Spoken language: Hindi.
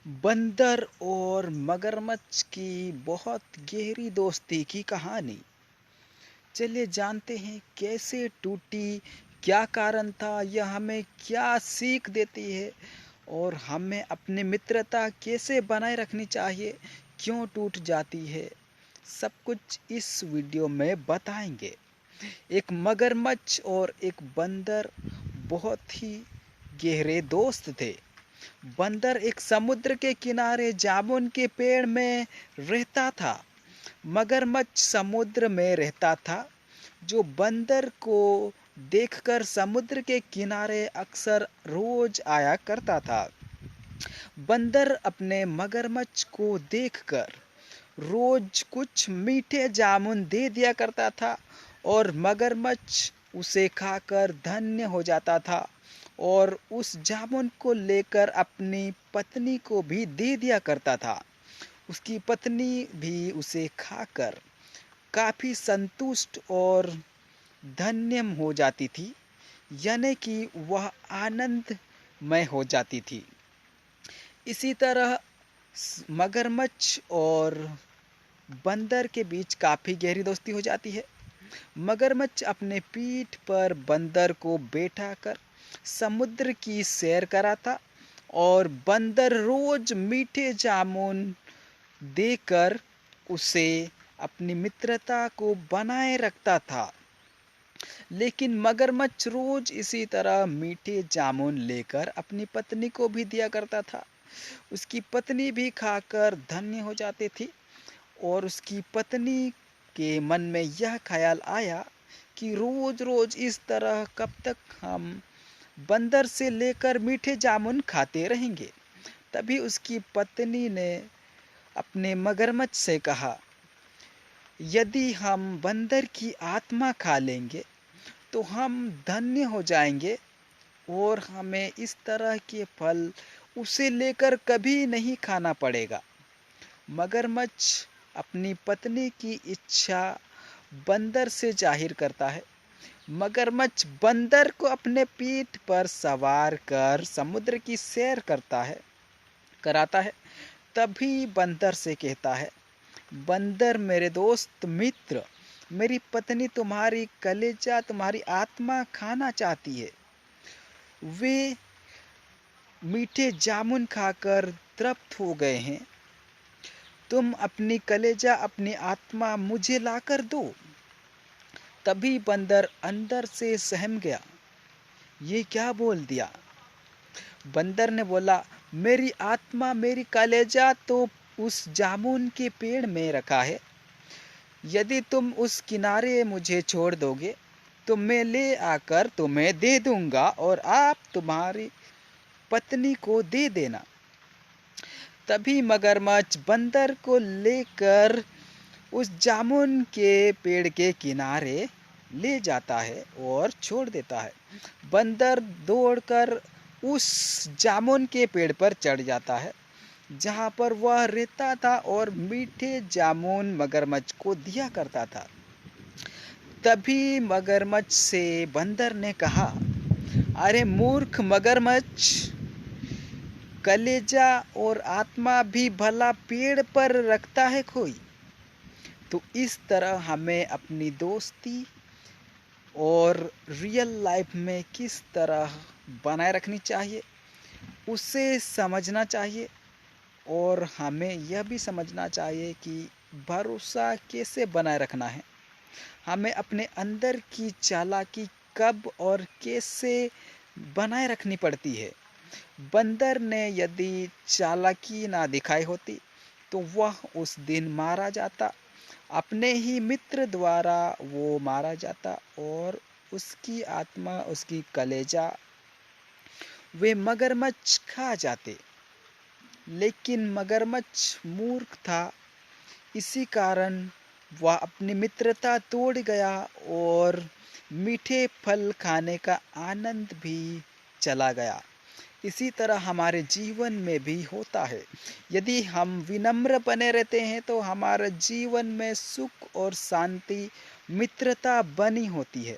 बंदर और मगरमच्छ की बहुत गहरी दोस्ती की कहानी। चलिए जानते हैं कैसे टूटी, क्या कारण था, यह हमें क्या सीख देती है और हमें अपनी मित्रता कैसे बनाए रखनी चाहिए, क्यों टूट जाती है। सब कुछ इस वीडियो में बताएंगे। एक मगरमच्छ और एक बंदर बहुत ही गहरे दोस्त थे। बंदर एक समुद्र के किनारे जामुन के पेड़ में रहता था। मगरमच्छ समुद्र में रहता था, जो बंदर को देखकर समुद्र के किनारे अक्सर रोज आया करता था। बंदर अपने मगरमच्छ को देखकर रोज कुछ मीठे जामुन दे दिया करता था और मगरमच्छ उसे खाकर धन्य हो जाता था और उस जामुन को लेकर अपनी पत्नी को भी दे दिया करता था। उसकी पत्नी भी उसे खाकर काफ़ी संतुष्ट और धन्य हो जाती थी, यानी कि वह आनंदमय हो जाती थी। इसी तरह मगरमच्छ और बंदर के बीच काफ़ी गहरी दोस्ती हो जाती है। मगरमच्छ अपने पीठ पर बंदर को बैठाकर समुद्र की सैर कराता और बंदर रोज मीठे जामुन देकर उसे अपनी मित्रता को बनाए रखता था। लेकिन मगरमच्छ रोज इसी तरह मीठे जामुन लेकर अपनी पत्नी को भी दिया करता था। उसकी पत्नी भी खाकर धन्य हो जाती थी और उसकी पत्नी के मन में यह ख्याल आया कि रोज रोज इस तरह कब तक हम बंदर से लेकर मीठे जामुन खाते रहेंगे। तभी उसकी पत्नी ने अपने मगरमच्छ से कहा, यदि हम बंदर की आत्मा खा लेंगे तो हम धन्य हो जाएंगे और हमें इस तरह के फल उसे लेकर कभी नहीं खाना पड़ेगा। मगरमच्छ अपनी पत्नी की इच्छा बंदर से जाहिर करता है। मगरमच्छ बंदर को अपने पीठ पर सवार कर समुद्र की सैर कराता है। तभी बंदर से कहता है, बंदर मेरे दोस्त मित्र, मेरी पत्नी तुम्हारी कलेजा, तुम्हारी आत्मा खाना चाहती है। वे मीठे जामुन खाकर तृप्त हो गए हैं। तुम अपनी कलेजा, अपनी आत्मा मुझे लाकर दो। तभी बंदर अंदर से सहम गया, ये क्या बोल दिया। बंदर ने बोला, मेरी आत्मा, मेरी कलेजा तो उस जामुन के पेड़ में रखा है। यदि तुम उस किनारे मुझे छोड़ दोगे तो मैं ले आकर तुम्हें दे दूंगा और आप तुम्हारी पत्नी को दे देना। तभी मगरमच्छ बंदर को लेकर उस जामुन के पेड़ के किनारे ले जाता है और छोड़ देता है। बंदर दौड़कर उस जामुन के पेड़ पर चढ़ जाता है जहाँ पर वह रहता था और मीठे जामुन मगरमच्छ को दिया करता था। तभी मगरमच्छ से बंदर ने कहा, अरे मूर्ख मगरमच्छ, कलेजा और आत्मा भी भला पेड़ पर रखता है कोई। तो इस तरह हमें अपनी दोस्ती और रियल लाइफ में किस तरह बनाए रखनी चाहिए, उसे समझना चाहिए। और हमें यह भी समझना चाहिए कि भरोसा कैसे बनाए रखना है। हमें अपने अंदर की चालाकी कब और कैसे बनाए रखनी पड़ती है। बंदर ने यदि चालाकी ना दिखाई होती तो वह उस दिन मारा जाता, अपने ही मित्र द्वारा वो मारा जाता और उसकी आत्मा, उसकी कलेजा वे मगरमच्छ खा जाते। लेकिन मगरमच्छ मूर्ख था, इसी कारण वह अपनी मित्रता तोड़ गया और मीठे फल खाने का आनंद भी चला गया। इसी तरह हमारे जीवन में भी होता है। यदि हम विनम्र बने रहते हैं तो हमारे जीवन में सुख और शांति, मित्रता बनी होती है।